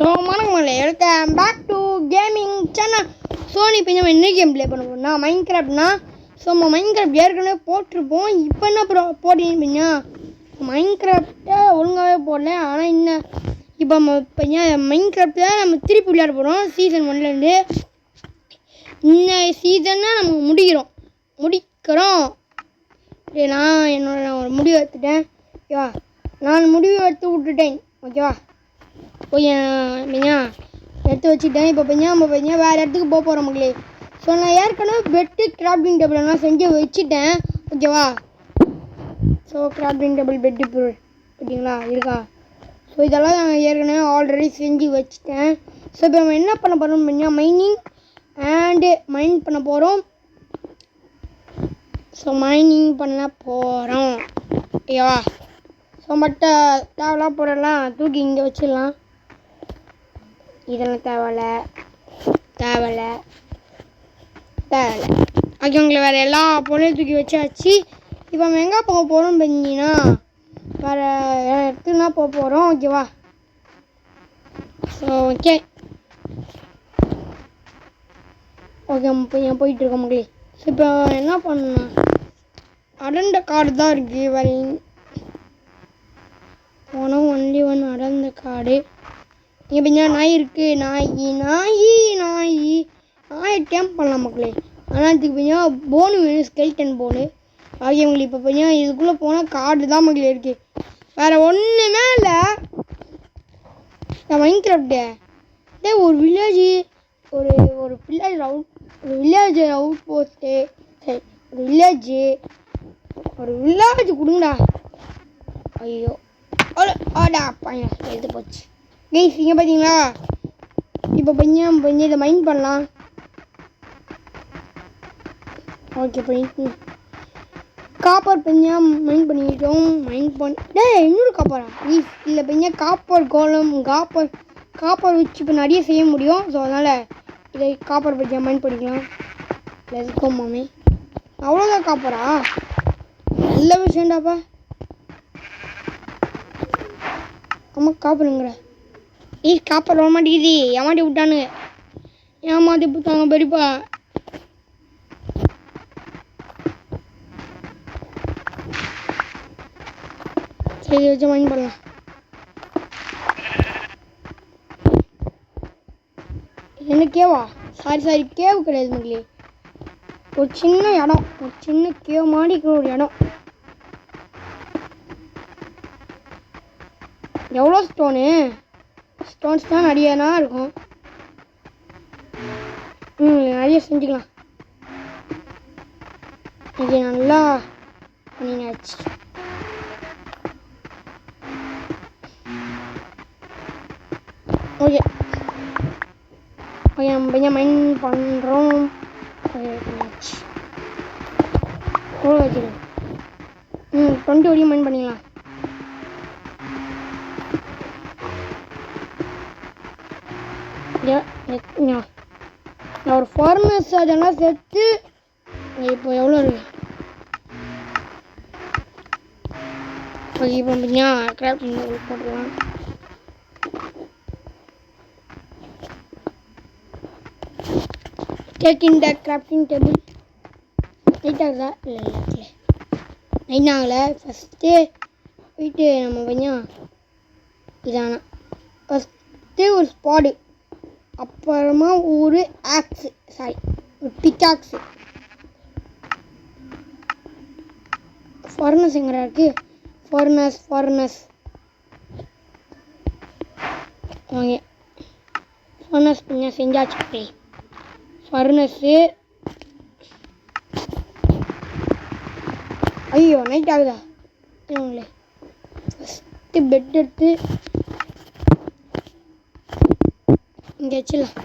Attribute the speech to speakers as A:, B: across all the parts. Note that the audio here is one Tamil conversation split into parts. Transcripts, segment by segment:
A: ஸோ வணக்கங்களே, welcome back to gaming channel. So இப்போ நம்ம என்ன கேம் ப்ளே பண்ண போகிறோம்னா மைண்ட் கிராஃப்ட்னா. ஸோ நம்ம மைண்ட் கிராஃப்ட் ஏற்கனவே போட்டிருப்போம். இப்போ என்ன போட்டிங்கன்னா மைண்ட் கிராஃப்டை ஒழுங்காகவே போடல. ஆனால் இன்னும் இப்போ நம்ம மைண்ட் கிராஃப்டை நம்ம திருப்பி விளையாட போகிறோம் சீசன் 1லேருந்து. இந்த சீசனை நம்ம முடிக்கிறோம். நான் என்னோட ஒரு முடிவு எடுத்துட்டேன். ஓகேவா, நான் முடிவு எடுத்து விட்டுட்டேன். ஓகேவா, எடுத்து வச்சுட்டேன். இப்போ நம்ம வேறு இடத்துக்கு போக போகிறோம் மக்களே. ஸோ நான் ஏற்கனவே பெட்டு கிராஃப்டிங் டேபிள்லாம் செஞ்சு வச்சுட்டேன். ஓகேவா, ஸோ கிராஃப்டிங் டேபிள் பெட்டு ஓகேங்களா இருக்கா. ஸோ இதெல்லாம் நான் ஏற்கனவே ஆல்ரெடி செஞ்சு வச்சுட்டேன். ஸோ இப்போ நம்ம என்ன பண்ண போகிறோம் மைனிங் மைன் பண்ண போகிறோம். ஸோ மைனிங் பண்ண போகிறோம். ஓகேவா, ஸோ மற்ற தேவைலாம் பொருள்லாம் தூக்கி இங்கே வச்சிடலாம். இதெல்லாம் தேவையில்ல. ஓகே, உங்களை வேறு எல்லா பொருளையும் தூக்கி வச்சாச்சு. இப்போ நம்ம எங்கே போக போகிறோம் பார்த்தீங்கன்னா வேறு இடத்துக்குனா போக போகிறோம். ஓகேவா, ஸோ ஓகே போயிட்டுருக்கோம் மக்களே. ஸோ இப்போ என்ன பண்ணணும், அடர்ந்த காடு தான் இருக்குது. வேறு போனோம் ஒன்லி ஒன் அடர்ந்த காடு. இங்கே நாய் இருக்குது. நாயை கேம்ப் பண்ணலாம் மக்களே. ஆனால் இதுக்கு போனு வேணும், ஸ்கெல்டன் போனு. ஆகிய உங்களுக்கு இப்போ இதுக்குள்ளே போனால் காடு தான் மக்களே இருக்குது. வேறு ஒன்றுமே இல்லை. மைண்ட் கிராஃப்ட்டு ஒரு வில்லேஜ் அவுட் போஸ்ட்டு. சரி, ஒரு வில்லேஜ் கொடுங்கடா. ஐயோ எழுத்து போச்சு. கைஸ் இங்கே பார்த்தீங்களா, இப்போ இதை மைண்ட் பண்ணலாம். ஓகே, காப்பர் மைண்ட் பண்ணிக்கிட்டோம். இன்னொரு காப்பரா இல்லை காப்பர் கோலம் காப்பர் வச்சு இப்போ நிறைய செய்ய முடியும். ஸோ அதனால் இதை காப்பர் மைண்ட் பண்ணிக்கலாம். லெட்ஸ் கோ மாமி. அவ்வளோதான் காப்பரா, நல்ல விஷயம்டாப்பா. ஆமாம் காப்பருங்கிற காப்பர் வர மாட்டேங்குது. ஏமாட்டி விட்டானுங்க, ஏமாற்றி விட்டாங்க பெரியப்பா. சரி வச்சு மைண்ட் பண்ணலாம். என்ன கேவா? சாரி கேவு கிடையாது மக்களே. ஒரு சின்ன இடம், ஒரு சின்ன கேவ் மாதிரி இருக்கிற ஒரு இடம். எவ்வளோ ஸ்டோன்ஸ் தான் நிறையனா இருக்கும். நிறைய செஞ்சுக்கலாம். இது நல்லா பண்ணியாச்சு. ஓகே நம்ம மைண்ட் பண்ணுறோம். பண்ணியாச்சு. எவ்வளோ வச்சுருங்க. 20 வரையும் மைண்ட் பண்ணிக்கலாம். நான் ஒரு ஃபார்மர்ஸ் அதெல்லாம் சேர்த்து இப்போ எவ்வளோ இருக்கு. இப்போ கிராஃப்டிங் டேபிள் போட்டுக்கலாம். Taking the grafting table. Night ஆகுதா? இல்லை நைட் ஆகலை. ஃபஸ்ட்டு போயிட்டு நம்ம இதானா ஃபஸ்ட்டு ஒரு ஸ்பாடு, அப்புறமா ஒரு பிக்காக்ஸு. ஃபார்னஸ் எங்கடா இருக்கு? ஃபார்னஸ் வாங்க. ஃபார்னஸ் செஞ்சாச்சு. ஃபர்னஸ்ஸு. ஐயோ நைட் ஆகுதா? இவங்களே ஃபஸ்ட்டு பெட் எடுத்து இங்கே வச்சிடலாம்.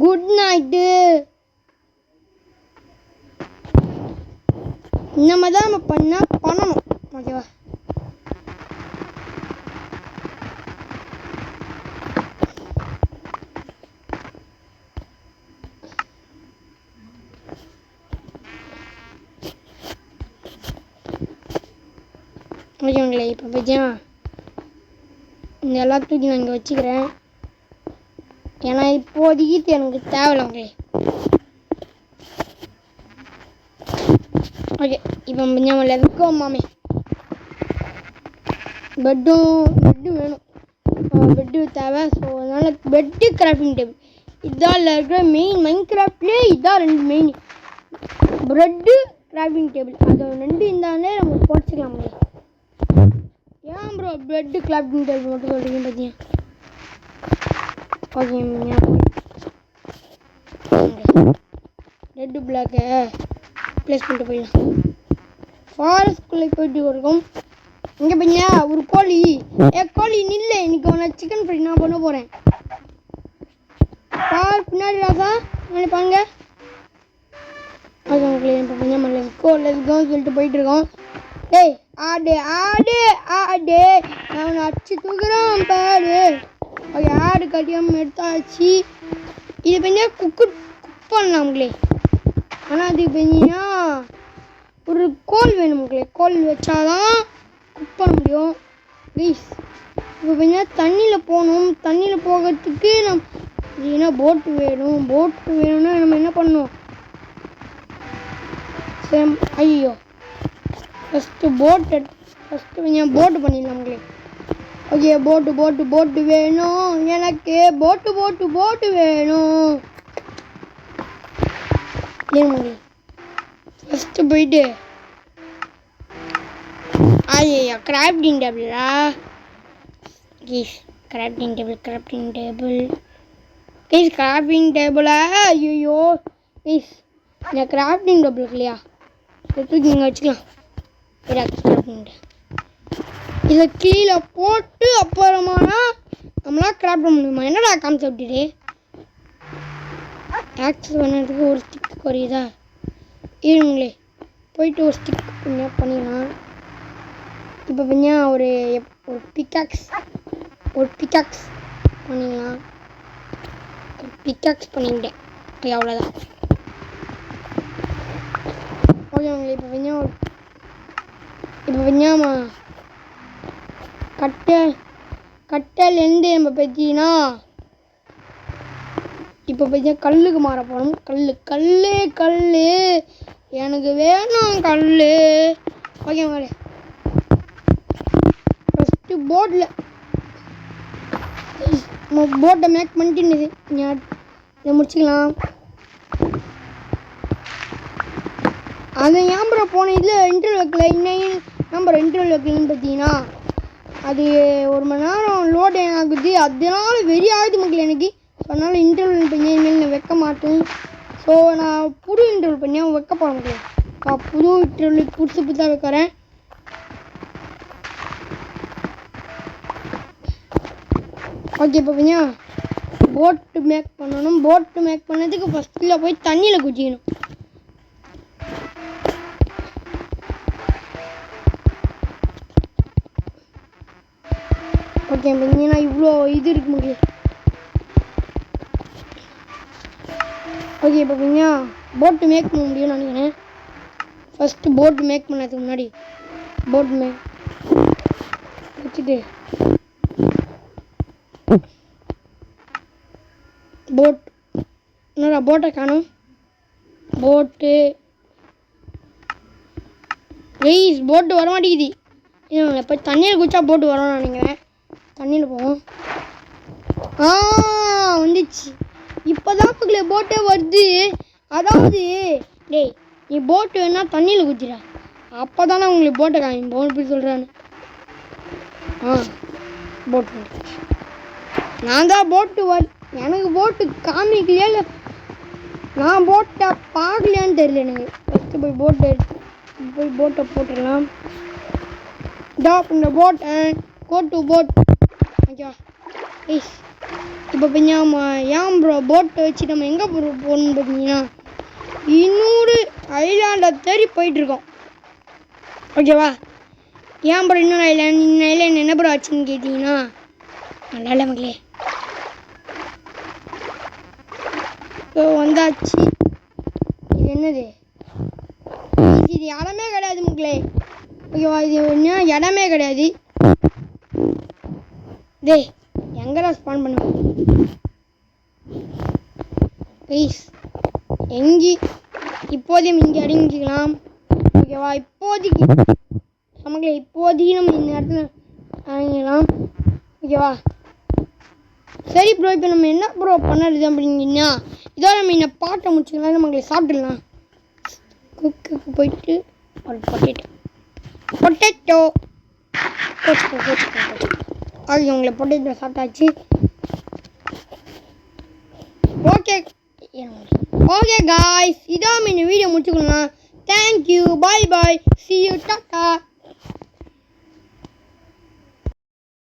A: Good night. இந்த மாதிரி தான் நம்ம பண்ணணும். ஓகேவா, ஓகேங்களே. இப்போ இந்த எல்லாத்தையும் நான் இங்கே வச்சுக்கிறேன். ஏன்னா இப்போதைக்கு எனக்கு தேவையில்லைங்களே. ஓகே, இப்போ நம்ம லெவக்கோ மாமே பெட்டு வேணும். பெட்டு தேவை. ஸோ அதனால் பெட்டு கிராஃப்டிங் டேபிள் இதால் இருக்கிற மெயின் மைன்கிராஃப்ட்லேயே இதான் 2 மெயின். ப்ரெட்டு கிராஃப்டிங் டேபிள் அது 2 இருந்தாலே நம்ம குறைச்சிக்கலாமே. ஏன் ப்ரோ ப்ரெட்டு கிராஃப்டிங் டேபிள் மட்டும் சொல்கிறீங்க பார்த்தீங்க? ஓகே, ரெட்டு பிளாக்கை ப்ளேஸ் பண்ணிட்டு போயிடலாம். ஃபாரஸ்ட்குள்ளே போயிட்டு இருக்கும். இங்கே பார்த்தீங்கன்னா ஒரு கோழி. கோழி நில்லை, இன்னைக்கு ஒன்று சிக்கன் ஃப்ரை நான் பண்ண போகிறேன். பின்னாடி ராசா நினைப்பாங்க. ஓகே உங்களுக்கு இப்போ கொஞ்சம் லெஸ்கோன்னு சொல்லிட்டு போயிட்டு இருக்கோம். டேய் ஆடு ஆடு ஆடு நான் அடிச்சு தூக்குறான் பாரு. ஓகே, ஆடு கட்டியாமல் எடுத்தாச்சு. இது பார்த்தீங்கன்னா குக் பண்ணலாம்ங்களே. ஆனால் அது பார்த்தீங்கன்னா ஒரு கோல் வேணுங்களே. கோல் வச்சாதான் குக் பண்ண முடியும். ப்ளீஸ் இப்போ பார்த்தீங்கன்னா தண்ணியில் போகணும். தண்ணியில் போகிறதுக்கு ஏன்னா போட்டு வேணும். போட்டு வேணும்னா நம்ம என்ன பண்ணணும்? சரி, ஐயோ ஃபஸ்ட்டு கொஞ்சம் போட்டு பண்ணிடலாம்ங்களே. ஓகே, போட்டு வேணும் எனக்கு. போட்டு வேணும். ஏன் ஃபஸ்ட்டு போயிட்டு ஐயா கிராஃப்டிங் டேபிளா? கிராஃப்டிங் டேபிளா? ஐயோ இந்த கிராஃப்டிங் டேபிள் இல்லையா? தூக்கி நீங்கள் வச்சுக்கலாம். இதை கீழே போட்டு அப்புறமானா நம்மளாம் கிராஃப்ட் பண்ண முடியுமா? என்னடா கான்செப்ட் இது? ஆக்சஸ் பண்ணுறதுக்கு ஒரு ஸ்டிக் குறையுதா? இருங்களே, போயிட்டு ஒரு ஸ்டிக் பண்ணிடலாம். இப்போ பண்ணா ஒரு பிக்காக்ஸ் பண்ணிடலாம். பிக்காக்ஸ் பண்ணிட்டேன். அவ்வளோதான். ஓகே உங்களை இப்போ பண்ணாமா கட்டையிலேருந்து நம்ம பார்த்தீங்கன்னா இப்போ பார்த்தீங்கன்னா கல்லுக்கு மாற போகணும். கல் எனக்கு வேணும் கல். ஓகே மகளே, ஃபஸ்ட்டு போட்டை மேக் பண்ணிட்டு இதை முடிச்சுக்கலாம். அது ஏன் ப்ரோ போன இதில் இன்டர்வியூ வைக்கல? இன்னும் நம்பர் இன்டர்வியூ வைக்கலன்னு பார்த்தீங்கன்னா அது 1 மணி நேரம் லோடு ஆகுது. அதனால வெறி ஆகுது மக்கள் எனக்கு. ஸோ அதனால் இன்டர்வியூ பண்ணி இனிமேல் நான் வைக்க மாட்டேன். ஸோ நான் புது இன்டர்வியூ பண்ணி வைக்க போக முடியும். புது இன்டர்வியூ புதுசாக வைக்கிறேன். ஓகே, இப்போ கொஞ்சம் போட்டு மேக் பண்ணணும். போட்டு மேக் பண்ணதுக்கு ஃபஸ்ட்டில் போய் தண்ணியில் குதிக்கணும். ஓகே, பார்த்தீங்கன்னா இவ்வளோ இது இருக்கு முடியும். ஓகே, இப்போ பார்த்தீங்கன்னா போட்டு மேக் பண்ண முடியும்னு நினைக்கிறேன். ஃபஸ்ட்டு போட்டு மேக் பண்ணதுக்கு முன்னாடி போட்டு மேக் வச்சுட்டு என்னடா போட்டை காணும். போட்டு வர மாட்டேங்குது. இப்போ தண்ணியில் குடிச்சா போட்டு வரணும்னு நினைக்கிறேன். தண்ணியில் போவோம். வந்துச்சு. இப்போ தான் போட்டே வருது. அதாவது டேய் நீ போட்டு வேணா தண்ணியில் குதிரா, அப்போ தானே உங்களுக்கு போட்டை காமிப்போம். இப்படி சொல்கிறான்னு. போட்டு நான் தான் போட்டு எனக்கு போட்டு காமிக்கலையா இல்லை நான் போட்டை பார்க்கலையான்னு தெரியல எனக்கு. ஃபஸ்ட்டு போய் போட்டை போட்டுடலாம். டாப் இந்த boat and go to boat. Okay இப்போ கொஞ்சம் ஏன் ப்ரோ போட்டை வச்சு நம்ம எங்கே போகணுன்னு பார்த்தீங்கன்னா இன்னொரு ஐலாண்டை தேடி போயிட்டுருக்கோம். ஓகேவா? ஏன் ப்ரோ இன்னொரு ஐலாண்ட் என்ன ப்ரோ ஆச்சுன்னு கேட்டிங்கன்னா நல்லா இல்லை மக்களே. இப்போ வந்தாச்சு. இது என்னது? இது இடமே கிடையாது மக்களே. ஓகேவா? இது என்ன இடமே கிடையாது. டேய் எங்கடா ஸ்பான் பண்ணுவேன் ப்ளீஸ் எங்கி இப்போதையும் இங்கே அடங்கிக்கலாம் ஓகேவா இப்போதைக்கு நமக்கு இப்போதைக்கு நம்ம இந்த இடத்துல அடங்கிக்கலாம் ஓகேவா சரி ப்ரோ இப்போ நம்ம என்ன ப்ரோ பண்ணுறது அப்படிங்கன்னா இதோ நம்ம இந்த பாட்டை முடிச்சுக்கலாம் நமக்கு சாப்பிட்டுடலாம் குக்குக்கு போயிட்டு ஒரு பொட்டேட்டோ அது உங்களை பொட்டேட்டோ சாப்பிட்டாச்சு ஓகே காய்ஸ் இதோ நம்ம இந்த வீடியோ முடிச்சுக்கலாம் thank you bye bye see you tata